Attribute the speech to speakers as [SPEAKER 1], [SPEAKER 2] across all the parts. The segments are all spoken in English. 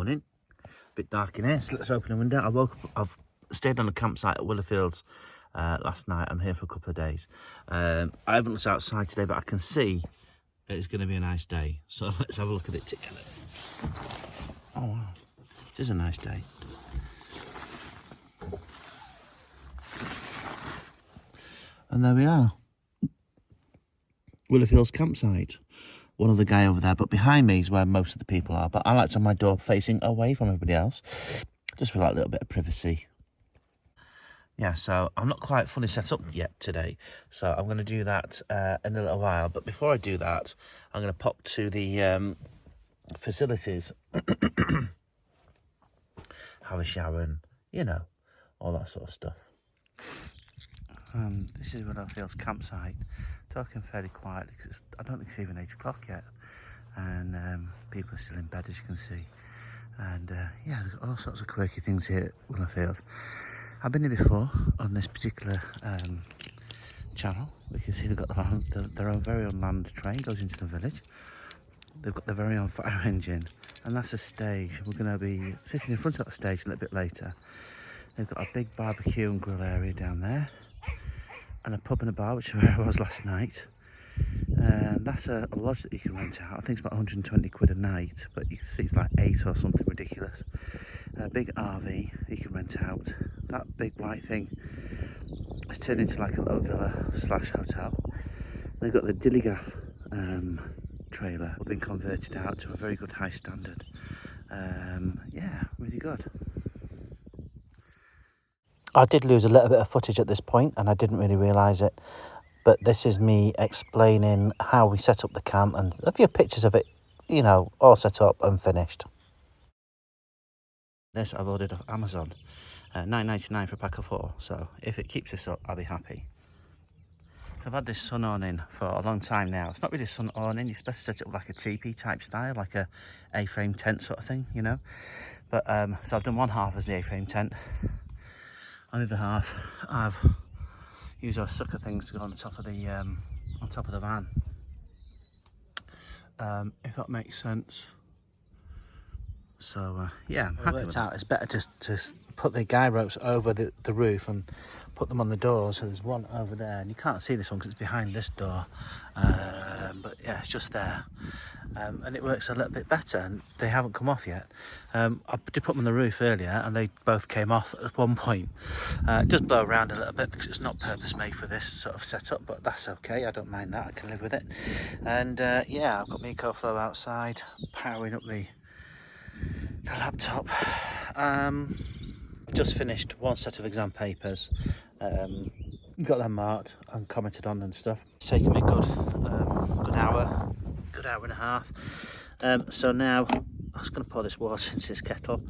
[SPEAKER 1] morning. A bit dark in here, so let's open the window. I woke up, I've stayed on the campsite at Willowfields last night. I'm here for a couple of days. I haven't looked outside today, but I can see it's going to be a nice day. So let's have a look at it together. Oh wow, it is a nice day. And there we are. Willowfields campsite. One other guy over there, but behind me is where most of the people are. But I like to have my door facing away from everybody else, just for like a little bit of privacy. Yeah, so I'm not quite fully set up yet today, so I'm going to do that in a little while. But before I do that, I'm going to pop to the facilities, have a shower, and you know, all that sort of stuff. This is Willowfields campsite. Talking fairly quietly because I don't think it's even 8 o'clock yet, and people are still in bed, as you can see. And yeah, there's all sorts of quirky things here at Willowfields. I've been here before on this particular channel. We can see they've got their own very own land train goes into the village. They've got their very own fire engine, and that's a stage. We're going to be sitting in front of that stage a little bit later. They've got a big barbecue and grill area down there, and a pub and a bar, which is where I was last night. That's a lodge that you can rent out. I think it's about 120 quid a night, but you can see it's like 8 or something ridiculous. A big RV you can rent out. That big white thing has turned into like a little villa slash hotel. They've got the Dillygaff trailer, been converted out to a very good high standard. Yeah, really good. I did lose a little bit of footage at this point, and I didn't really realise it. But this is me explaining how we set up the camp and a few pictures of it, you know, all set up and finished. This I've ordered off Amazon, $9.99 for a pack of 4. So if it keeps this up, I'll be happy. So I've had this sun awning for a long time now. It's not really a sun awning. You're supposed to set it up like a teepee type style, like a A-frame tent sort of thing, you know. But so I've done one half as the A-frame tent. On the other half, I've used those sucker things to go on the top of the van. If that makes sense. So yeah, I'm happy with that. It's better to put the guy ropes over the roof and put them on the doors. So there's one over there, and you can't see this one because it's behind this door. But yeah, it's just there. And it works a little bit better, and they haven't come off yet. I did put them on the roof earlier, and they both came off at one point. It does blow around a little bit because it's not purpose made for this sort of setup, but that's okay. I don't mind that. I can live with it. And yeah, I've got my EcoFlow outside, powering up the laptop. Just finished one set of exam papers. Got them marked and commented on and stuff. It's taken me a good hour and a half. So now I'm just going to pour this water into this kettle.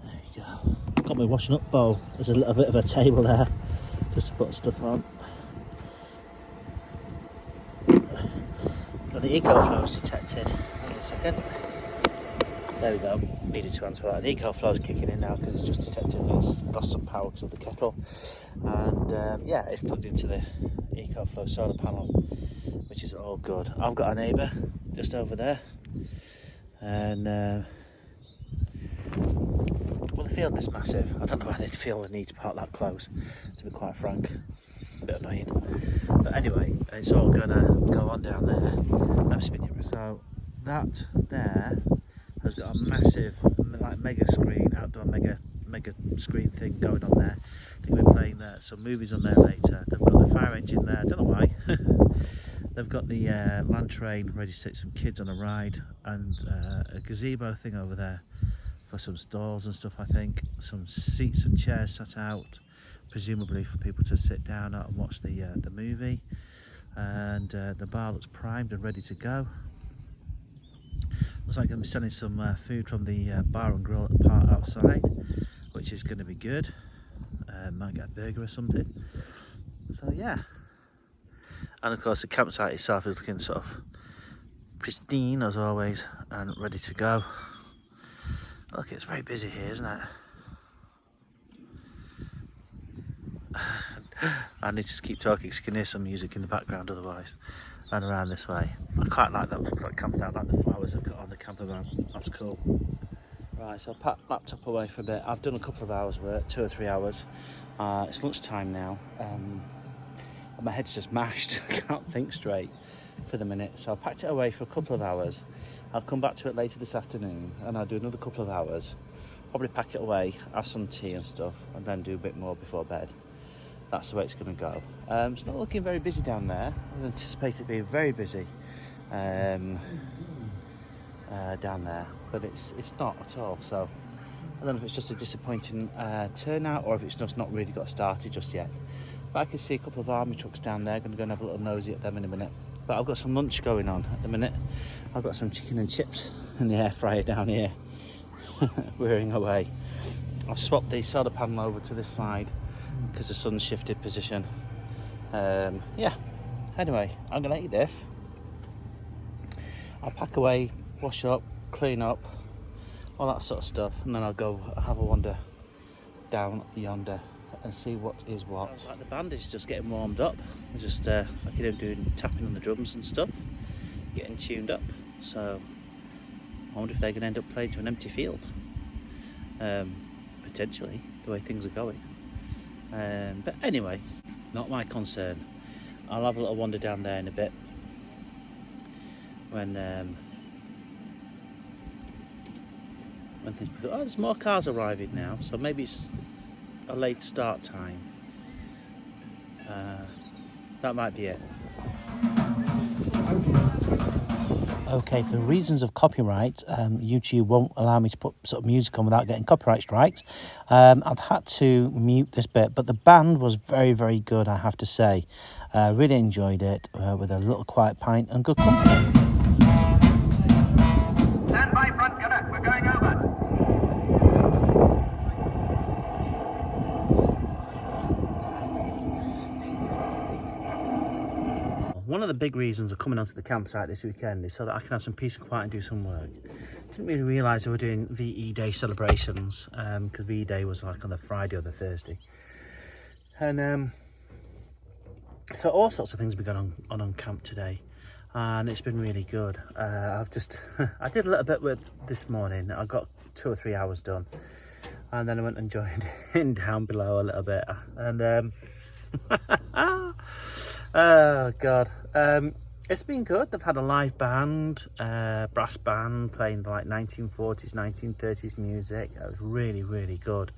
[SPEAKER 1] There you go. Got my washing up bowl. There's a little bit of a table there just to put stuff on. Got the EcoFlows detected. Wait a second. There we go. Needed to answer that. The EcoFlow's kicking in now because it's just detected that it's lost some power because of the kettle. And yeah, it's plugged into the EcoFlow solar panel, which is all good. I've got a neighbour just over there, and well, the field is massive. I don't know why they feel the need to park that close, to be quite frank. A bit annoying. But anyway, it's all gonna go on down there. Let me spin you. So that there has got a massive, like mega screen, outdoor mega screen thing going on there. I think we're playing some movies on there later. They've got the fire engine there. I don't know why. They've got the land train ready to take some kids on a ride, and a gazebo thing over there for some stalls and stuff. I think some seats and chairs set out, presumably for people to sit down at and watch the movie. And the bar looks primed and ready to go. Looks like I'm going to be selling some food from the bar and grill at the park outside, which is going to be good. Might get a burger or something. So yeah. And of course the campsite itself is looking sort of pristine as always and ready to go. Look, it's very busy here, isn't it? I need to just keep talking because you can hear some music in the background otherwise. And around this way. I quite like that campsite, like the flowers I've got on the camper van. That's cool. Right, so I'll pack laptop away for a bit. I've done a couple of hours work, 2 or 3 hours. It's lunchtime now. And my head's just mashed. I can't think straight for the minute. So I packed it away for a couple of hours. I'll come back to it later this afternoon and I'll do another couple of hours. Probably pack it away, have some tea and stuff, and then do a bit more before bed. That's the way it's going to go. It's not looking very busy down there. I anticipate it being very busy down there, but it's not at all. So I don't know if it's just a disappointing turnout or if it's just not really got started just yet. But I can see a couple of army trucks down there. Going to go and have a little nosy at them in a minute. But I've got some lunch going on at the minute. I've got some chicken and chips in the air fryer down here, whirring away. I've swapped the solar panel over to this side because the sun's shifted position. Yeah, anyway, I'm gonna eat this. I'll pack away, wash up, clean up, all that sort of stuff, and then I'll go have a wander down yonder and see what is what. Like the band is just getting warmed up. I'm just like doing tapping on the drums and stuff, getting tuned up. So I wonder if they're gonna end up playing to an empty field. Potentially, the way things are going. But anyway, not my concern. I'll have a little wander down there in a bit when things pick up. Oh, there's more cars arriving now, so maybe it's a late start time. That might be it. Okay, for reasons of copyright, YouTube won't allow me to put sort of music on without getting copyright strikes. I've had to mute this bit, but the band was very, very good, I have to say. Really enjoyed it with a little quiet pint and good company.
[SPEAKER 2] Stand by, front gunner. We're going over.
[SPEAKER 1] One of the big reasons of coming onto the campsite this weekend is so that I can have some peace and quiet and do some work. Didn't really realise they were doing VE Day celebrations because VE Day was like on the Friday or the Thursday. And so all sorts of things have been going on camp today, and it's been really good. I've just I did a little bit with this morning. I got 2 or 3 hours done, and then I went and joined in down below a little bit. And oh god, it's been good. They've had a live band, brass band playing the like 1940s, 1930s music. It was really, really good.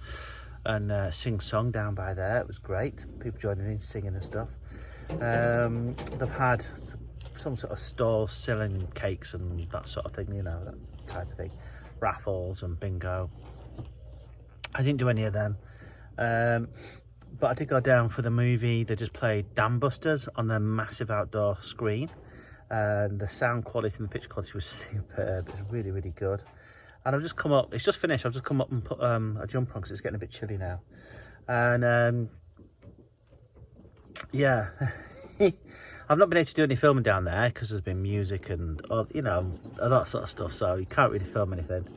[SPEAKER 1] And sing-song down by there, it was great. People joining in, singing and stuff. They've had some sort of stall selling cakes and that sort of thing, you know, that type of thing. Raffles and bingo. I didn't do any of them. But I did go down for the movie. They just played Dam Busters on their massive outdoor screen. And the sound quality and the picture quality was superb. It was really, really good. And I've just come up, it's just finished. I've just come up and put a jumper on because it's getting a bit chilly now. And yeah, I've not been able to do any filming down there because there's been music and, you know, all that sort of stuff. So you can't really film anything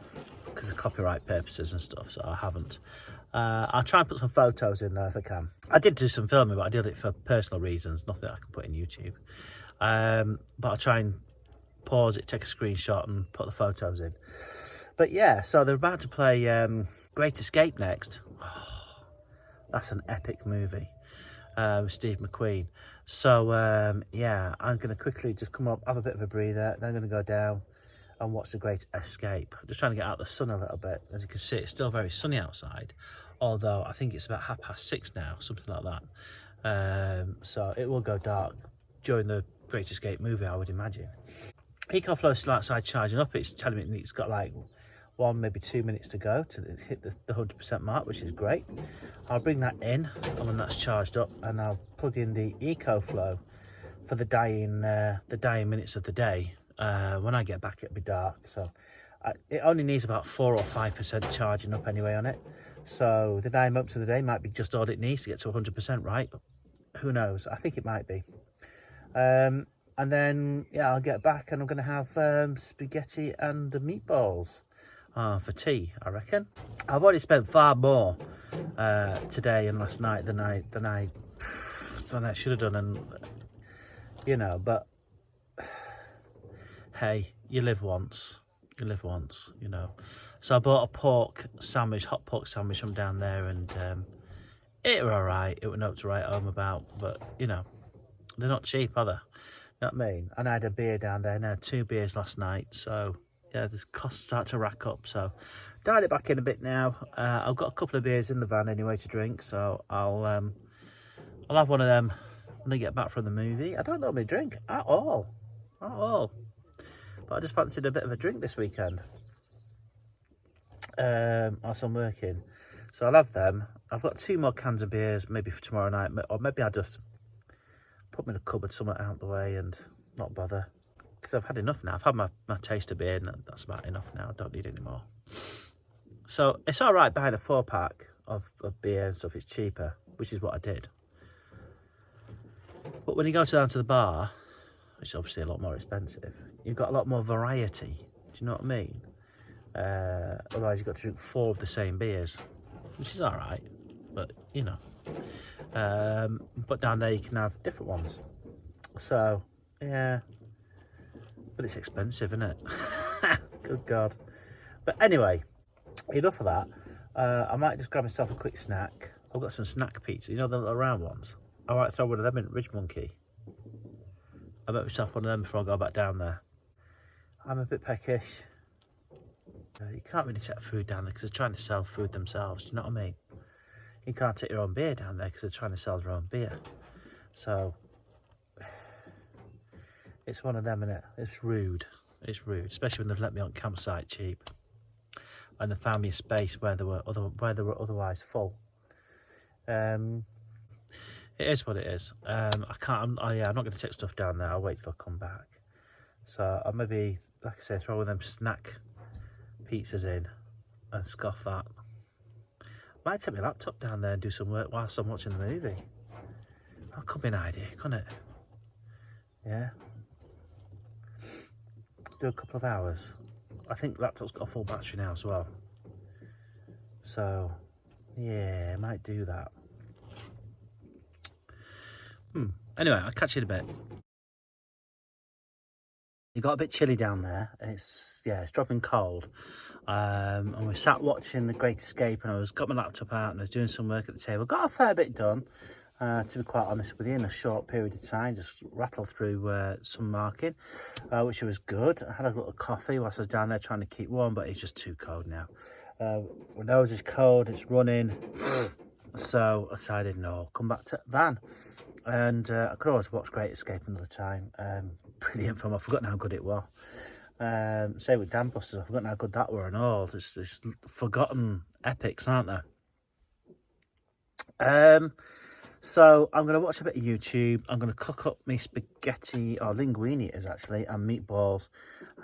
[SPEAKER 1] because of copyright purposes and stuff. So I haven't. I'll try and put some photos in there if I can. I did do some filming, but I did it for personal reasons, nothing I can put in YouTube. But I'll try and pause it, take a screenshot and put the photos in. But yeah, so they're about to play Great Escape next. Oh, that's an epic movie with Steve McQueen. So yeah, I'm going to quickly just come up, have a bit of a breather, then I'm going to go down and watch The Great Escape. I'm just trying to get out the sun a little bit. As you can see, it's still very sunny outside, although I think it's about 6:30 now, something like that. So it will go dark during the Great Escape movie, I would imagine. EcoFlow's still outside charging up. It's telling me it's got like 1, maybe 2 minutes to go to hit the 100% mark, which is great. I'll bring that in, and when that's charged up, and I'll plug in the EcoFlow for the dying minutes of the day. When I get back, it'll be dark, so it only needs about 4 or 5% charging up anyway on it. So the 9 months of the day might be just all it needs to get to 100%, right? But who knows? I think it might be. And then yeah, I'll get back and I'm going to have spaghetti and meatballs for tea, I reckon. I've already spent far more today and last night than I Don't know, I should have done, and you know, but hey, you live once, you know. So I bought a pork sandwich, hot pork sandwich from down there, and it were alright. It was not to write home about, but you know, they're not cheap, are they? You know what I mean? And I had a beer down there, and I had 2 beers last night, so yeah, the costs start to rack up. So dialed it back in a bit now. I've got a couple of beers in the van anyway to drink, so I'll have one of them when I get back from the movie. I don't normally drink at all, but I just fancied a bit of a drink this weekend. Whilst I'm working, so I'll have them. I've got 2 more cans of beers, maybe for tomorrow night, or maybe I'll just put them in a cupboard somewhere out the way and not bother, because I've had enough now. I've had my taste of beer, and that's about enough now. I don't need any more. So it's all right buying a 4-pack of beer and stuff. It's cheaper, which is what I did. But when you go down to the bar, which is obviously a lot more expensive, you've got a lot more variety. Do you know what I mean? Otherwise you've got to drink 4 of the same beers, which is all right, but you know. But down there you can have different ones. So yeah, but it's expensive, isn't it? Good God. But anyway, enough of that. I might just grab myself a quick snack. I've got some snack pizza, you know, the little round ones. I might throw one of them in Ridge Monkey. I make myself one of them before I go back down there. I'm a bit peckish. You can't really take food down there because they're trying to sell food themselves. Do you know what I mean? You can't take your own beer down there because they're trying to sell their own beer. So it's one of them, innit? It's rude. It's rude, especially when they've let me on campsite cheap, and they found me a space where they were otherwise full. It is what it is. I'm not going to take stuff down there. I'll wait till I come back. So I'll maybe, like I say, throw one of them snack pizzas in and scoff that. Might take my laptop down there and do some work whilst I'm watching the movie. That could be an idea, couldn't it? Yeah. Do a couple of hours. I think the laptop's got a full battery now as well. So, yeah, I might do that. Anyway, I'll catch you in a bit. It got a bit chilly down there. It's dropping cold. And we sat watching The Great Escape, and I got my laptop out and I was doing some work at the table. Got a fair bit done, to be quite honest with you, in a short period of time. Just rattled through some marking, which was good. I had a little coffee whilst I was down there trying to keep warm, but it's just too cold now. My nose is cold, it's running. So I decided, no, come back to van. And I could always watch Great Escape another time. Brilliant film. I've forgotten how good it was. Same with Dam Busters. I've forgotten how good that were and all. There's forgotten epics, aren't there? So I'm going to watch a bit of YouTube. I'm going to cook up my spaghetti, or linguine it is actually, and meatballs.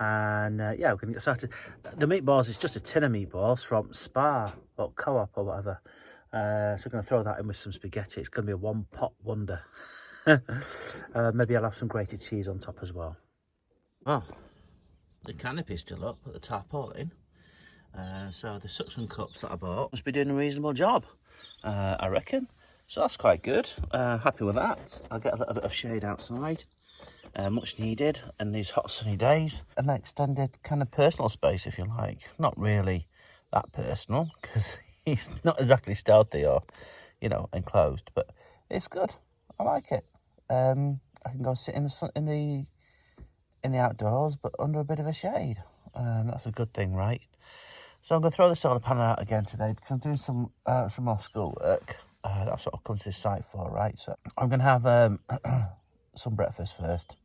[SPEAKER 1] And yeah, we're going to get started. The meatballs is just a tin of meatballs from Spar or Co-op or whatever. So I'm going to throw that in with some spaghetti. It's going to be a one-pot wonder. Maybe I'll have some grated cheese on top as well. Well, the canopy's still up, put the tarpaulin. So the suction cups that I bought must be doing a reasonable job, I reckon. So that's quite good. Happy with that. I'll get a little bit of shade outside. Much needed in these hot sunny days. An extended kind of personal space, if you like. Not really that personal, because he's not exactly stealthy or, you know, enclosed, but it's good. I like it. I can go sit in the sun, in the outdoors, but under a bit of a shade. That's a good thing, right? So I'm going to throw the solar panel out again today because I'm doing some more schoolwork. That's what I've come to this site for, right? So I'm going to have some breakfast first.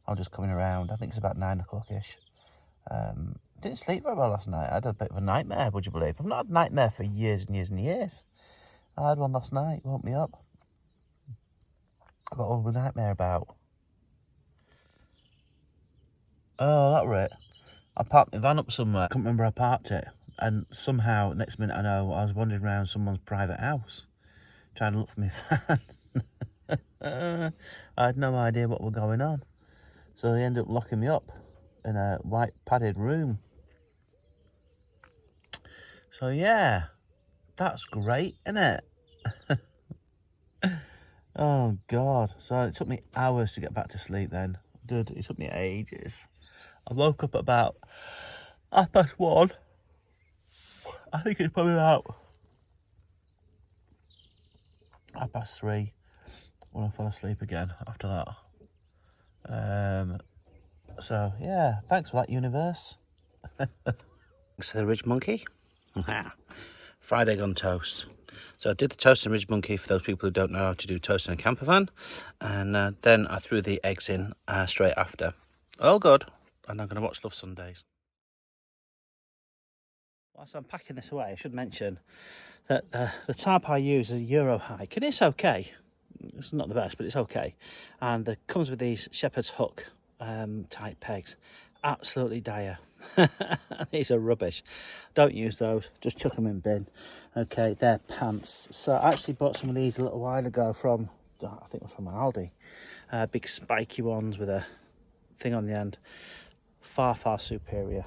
[SPEAKER 1] I'm just coming around. I think it's about 9 o'clock-ish. Didn't sleep very well last night. I had a bit of a nightmare, would you believe? I've not had a nightmare for years and years and years. I had one last night, woke me up. I got all a nightmare about. Oh, that were it. I parked my van up somewhere. I couldn't remember I parked it. And somehow, next minute I know, I was wandering around someone's private house, trying to look for my van. I had no idea what was going on. So they ended up locking me up in a white padded room. So yeah, that's great, isn't it? Oh God! So it took me hours to get back to sleep. Then, dude, it took me ages. I woke up at about 1:30. I think it's probably about 3:30 when I fell asleep again after that. So yeah, thanks for that, universe. Thanks to the Ridge Monkey. Fried egg on toast. So I did the toast and Ridge Monkey for those people who don't know how to do toast in a camper van, and then I threw the eggs in straight after. All good. And I'm going to watch Love Sundays. Whilst I'm packing this away, I should mention that the tarp I use is a Euro hike, and it's okay. It's not the best, but it's okay. And it comes with these shepherd's hook type pegs. Absolutely dire. These are rubbish. Don't use those. Just chuck them in bin. Okay, they're pants. So I actually bought some of these a little while ago from, I think it was from Aldi. Big spiky ones with a thing on the end. Far, far superior.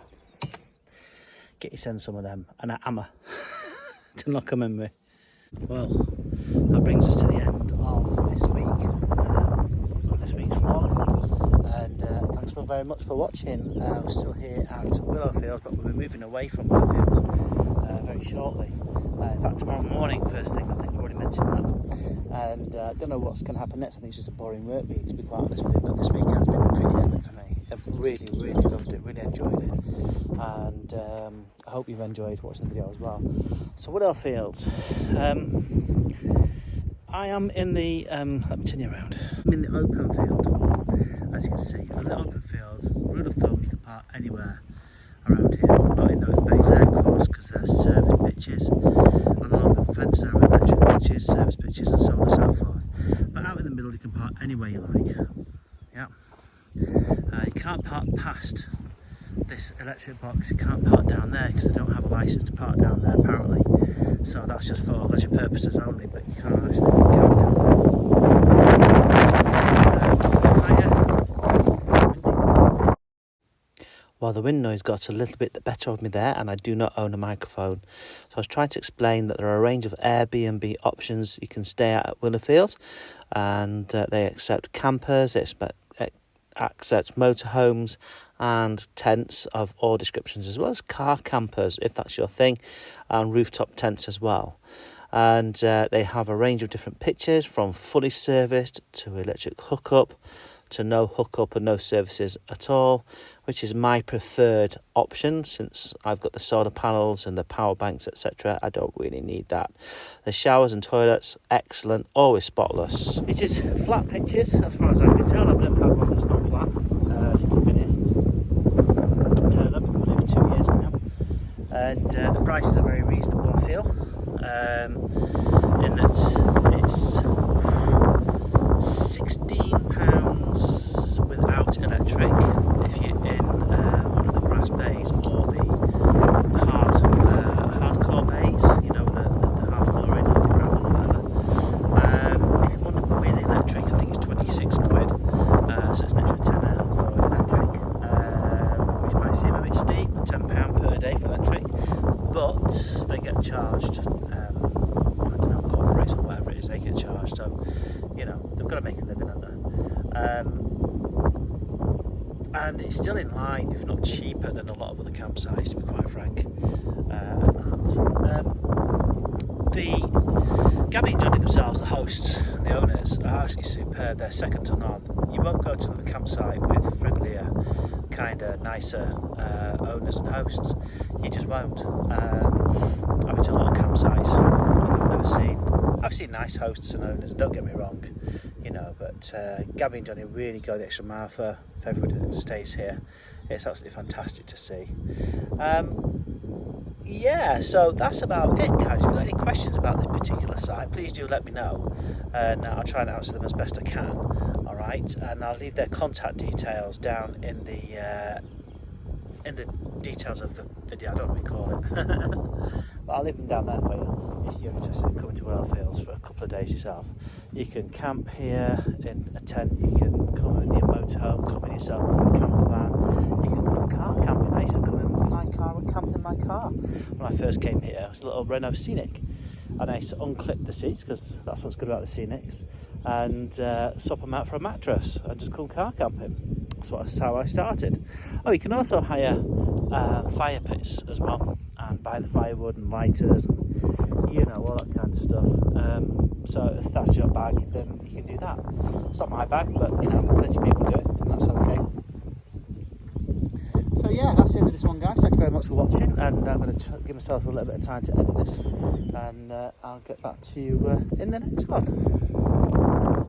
[SPEAKER 1] Get yourself some of them and a hammer to knock them in with. Well, that brings us to the end of this week, on this week's vlog, and thanks very much for watching. We're still here at Willowfields, but we'll be moving away from Willowfields very shortly. In fact, tomorrow morning, first thing, I think I've already mentioned that, and I don't know what's going to happen next. I think it's just a boring work week, to be quite honest with you, but this weekend's been pretty epic for me. I've really, really loved it, really enjoyed it, and I hope you've enjoyed watching the video as well. So Wliiowfields, I am in the, let me turn you around, I'm in the open field, as you can see, a little open field. Rule of thumb, you can park anywhere around here, not in those bays there, of course, because there's service pitches, and along the fence there are electric pitches, service pitches, and so on and so forth. But out in the middle, you can park anywhere you like. Yeah. You can't park past this electric box. You can't park down there because they don't have a license to park down there apparently. So that's just for leisure purposes only, but you can't actually camp down there. Well, the wind noise got a little bit better of me there, and I do not own a microphone. So I was trying to explain that there are a range of Airbnb options you can stay at Willowfields, and they accept campers, they accept motorhomes and tents of all descriptions, as well as car campers if that's your thing, and rooftop tents as well. And they have a range of different pitches, from fully serviced to electric hookup to no hookup and no services at all, which is my preferred option since I've got the solar panels and the power banks, etc. I don't really need that. The showers and toilets, excellent, always spotless. It is flat pitches as far as I can tell. I've never had one that's not flat since I've been here. I've been coming here for 2 years now, and the prices are very reasonable, I feel, in that it's £16 without electric if you're in one of the grass bays or the hardcore bays, you know, the hard flooring or the gravel or whatever. If you want to with electric, I think it's 26 quid, so it's an extra tenner for electric, which might seem a bit steep, £10 per day for electric, but they get charged, I don't know, corporates or whatever it is, they get charged, so, you know, they've got to make a living, haven't they? And it's still in line, if not cheaper, than a lot of other campsites, to be quite frank, at that. The Gabby and Johnny themselves, the hosts and the owners, are absolutely superb. They're second to none. You won't go to another campsite with friendlier, kinder, nicer owners and hosts. You just won't. I've been to a lot of campsites I've seen nice hosts and owners, don't get me wrong, you know, but Gabby and Johnny really go the extra mile for everybody that stays here. It's absolutely fantastic to see. Yeah, so that's about it, guys. If you've got any questions about this particular site, please do let me know, and I'll try and answer them as best I can. All right, and I'll leave their contact details down in the details of the video. I don't know what we call it, but I'll leave them down there for you if you're interested in coming to Willowfields for a couple of days yourself. You can camp here in a tent, you can come in your motorhome, come in yourself in a camper van, you can come car camping. I used to come in my car and camp in my car. When I first came here, it was a little Renault Scenic, and I used to unclip the seats because that's what's good about the Scenics, and swap them out for a mattress and just come car camping. That's how I started. Oh, you can also hire fire pits as well, and buy the firewood and lighters and, you know, all that kind of stuff. So if that's your bag, then you can do that. It's not my bag, but, you know, plenty of people do it, and that's okay. So yeah, that's the end of this one, guys. Thank you very much for watching, and I'm going to give myself a little bit of time to edit this, and I'll get back to you in the next one.